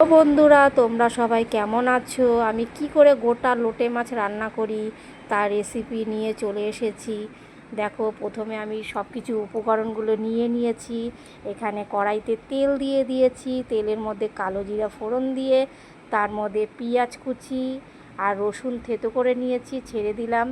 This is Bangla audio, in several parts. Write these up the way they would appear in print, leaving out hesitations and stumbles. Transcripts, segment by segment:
তো বন্ধুরা, তোমরা সবাই কেমন আছো? আমি কি করে গোটা লোটে মাছ রান্না করি তার রেসিপি নিয়ে চলে এসেছি। দেখো, প্রথমে আমি সব কিছু উপকরণগুলো নিয়ে নিয়েছি। এখানে কড়াইতে তেল দিয়ে দিয়েছি, তেলের মধ্যে কালো জিরা ফোড়ন দিয়ে তার মধ্যে পেঁয়াজ কুচি আর রসুন থেতো করে নিয়েছি, ছেড়ে দিলাম।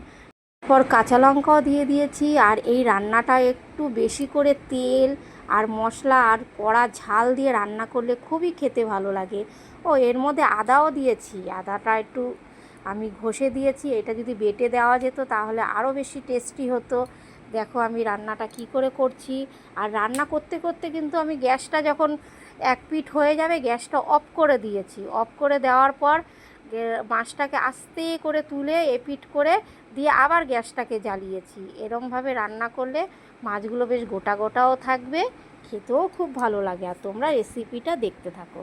পর কাঁচা লঙ্কাও দিয়ে দিয়েছি। আর এই রান্নাটা একটু বেশি করে তেল আর মশলা আর কড়া ঝাল দিয়ে রান্না করলে খুবই খেতে ভালো লাগে। ও এর মধ্যে আদাও দিয়েছি, আদাটা একটু আমি ঘষে দিয়েছি। এটা যদি বেটে দেওয়া যেত তাহলে আরও বেশি টেস্টি হতো। দেখো আমি রান্নাটা কি করে করছি। আর রান্না করতে করতে কিন্তু আমি গ্যাসটা যখন এক পিঠ হয়ে যাবে গ্যাসটা অফ করে দিয়েছি। অফ করে দেওয়ার পর মাছটাকে আস্তে করে তুলে এপিঠ করে দিয়ে আবার গ্যাসটাকে জ্বালিয়েছি। এরমভাবে রান্না করলে মাছগুলো বেশ গোটা গোটাও থাকবে, খেতেও খুব ভালো লাগে। আর তোমরা রেসিপিটা দেখতে থাকো।